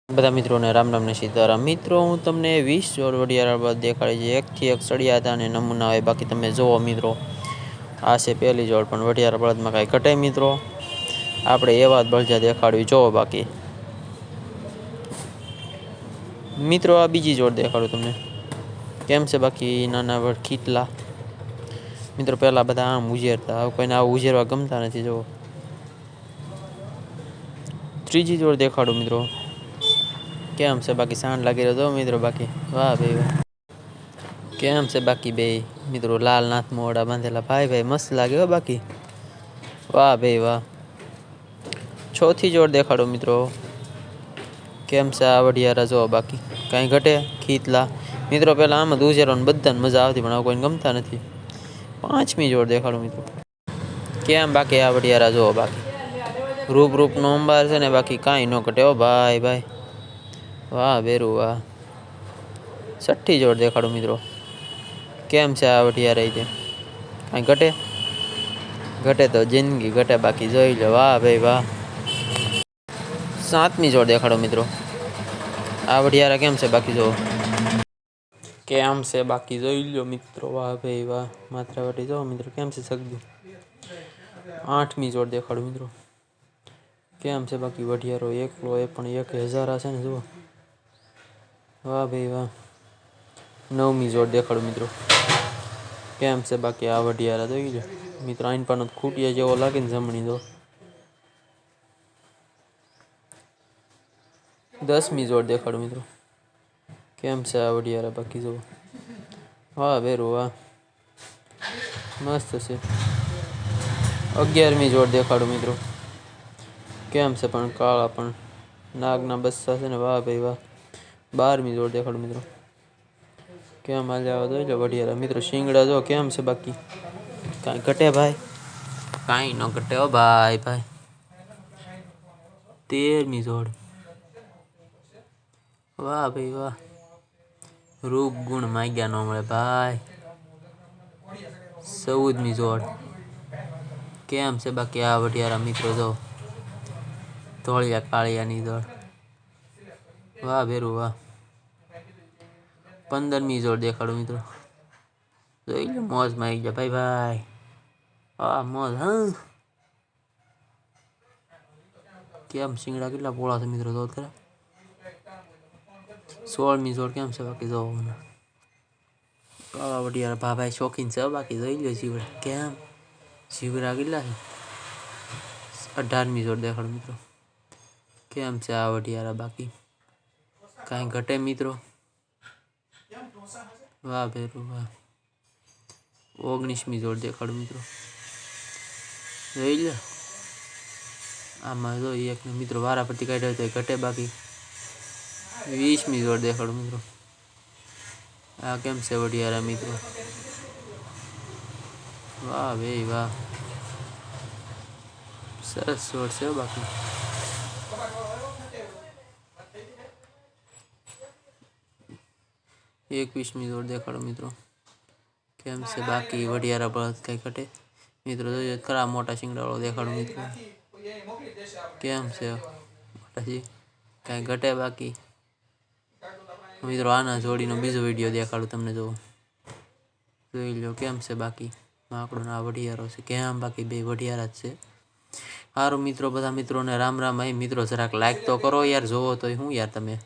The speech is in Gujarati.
બધા મિત્રોને રામ રામ ને સીતારામ મિત્રો હું તમને 20 જોડ વડિયાળા બળદ દેખાડી છે એકથી એક સળિયા હતા અને નમૂના હોય બાકી તમે જુઓ મિત્રો આ છે પહેલી જોડ પણ વડિયાળા બળદમાં કાંઈ ઘટે મિત્રો આપણે એવા જ બળજા દેખાડવી જોવો બાકી મિત્રો આ બીજી જોડ દેખાડું તમને કેમ છે બાકી નાના વડ ખીટલા મિત્રો પહેલાં બધા આમ ઉજેરતા હવે કોઈને આવું ઉજેરવા ગમતા નથી જુઓ ત્રીજી જોડ દેખાડું મિત્રો કેમ છે બાકી સાંડ લાગી રહ્યો મિત્રો બાકી વાહ ભાઈ વાહ કેમ છે બાકી બે મિત્રો લાલ નાથ મોડા બાંધેલા ભાઈ મસ્ત લાગે હો બાકી વાહ ભાઈ વાહ ચોથી જોડ દેખાડો મિત્રો કેમ છે આ વડિયારા જો બાકી કાંઈ ઘટે ખીતલા મિત્રો પહેલાં આમ જ ઉજેરવાની બધાને મજા આવતી પણ હવે કોઈને ગમતા નથી પાંચમી જોડ દેખાડો મિત્રો કેમ બાકી આ વડિયારા જો બાકી રૂપનો અંબાર છે ને બાકી કાંઈ ન ઘટે હો ભાઈ વાહ બેરું વાહ છઠ્ઠી જોડ દેખાડો મિત્રો કેમ છે આ વડિયારા તે કાંઈ ઘટે તો જિંદગી ઘટે બાકી જોઈ લો વાહ ભાઈ વાહ સાતમી જોડ દેખાડો મિત્રો આ વડિયારા કેમ છે બાકી જો કેમ છે બાકી જોઈ લો મિત્રો વાહ ભાઈ વાહ માત્રાવટી જો મિત્રો કેમ છે સગદું આઠમી જોડ દેખાડો મિત્રો કેમ છે બાકી વડિયારો એકલો એ પણ 1000 છે ને જુઓ વાહ ભાઈ વાહ નવમી જોડ દેખાડો મિત્રો કેમ છે બાકી આ વડિયારા જોઈ લો મિત્રો આઈન પણ ખૂટિયા જેવો લાગે ને જમણી જો 10મી જોડ દેખાડો મિત્રો કેમ છે આ વડિયારા બાકી જુઓ વાહ બેરું વાહ મસ્ત છે 11મી જોડ દેખાડો મિત્રો કેમ છે પણ કાળા પણ નાગના બસ્સા છે ને વાહ ભાઈ વાહ 12મી જોડ દેખાડો મિત્રો કેમ હાલ્યા જોઈ લો વડિયારા મિત્રો શિંગડા જો કેમ છે બાકી કાંઈ ઘટે ભાઈ કાંઈ ન ઘટે હો ભાઈ 13મી જોડ વાહ ભાઈ વાહ રૂપ ગુણ માગ્યા ન મળે ભાઈ 14મી જોડ કેમ છે બાકી આ વડિયારા મિત્રો જો ધોળિયા કાળિયાની જોડ વાહ બેરું વાહ 15મી જોડ દેખાડો મિત્રો જોઈ લો મોજમાં આવી ગયા ભાઈ વાહ મોજ હા કેમ શિંગડા કેટલા પોળા છે મિત્રો જો ખરા 16મી જોડ કેમ છે બાકી જો કાળા વડિયારા ભાઈ શોખીન છે બાકી જોઈ લો જીવડા કેમ જીવડા કેટલા છે 18મી જોડ દેખાડો મિત્રો કેમ છે આ વડિયારા બાકી કાંઈ ઘટે મિત્રો વાહ ભેરું વાહ 19મી જોડ દેખાડો મિત્રો જોઈ લો આમાં જો એક મિત્રો વારા પરથી કાઢ્યો તો ઘટે બાકી 20મી જોડ દેખાડો મિત્રો આ કેમ છે વડિયારા મિત્રો વાહ ભાઈ વાહ સરસ જોડ છે બાકી 21મી જોડ દેખાડો મિત્રો કેમ છે બાકી વડિયારા બળદ કઈ ઘટે મિત્રો જોઈએ ખરા મોટા શિંગડાવાળો દેખાડો મિત્રો કેમ છે મોટાજી કાંઈ ઘટે બાકી મિત્રો આના જોડીનો બીજો વિડીયો દેખાડું તમને જોઈ લો કેમ છે બાકી આંકડો ના વડિયારો છે કેમ બાકી બે વડિયારા જ છે સારું મિત્રો બધા મિત્રોને રામ રામ. અહીં મિત્રો જરાક લાઈક તો કરો યાર, જોવો તો શું યાર તમે.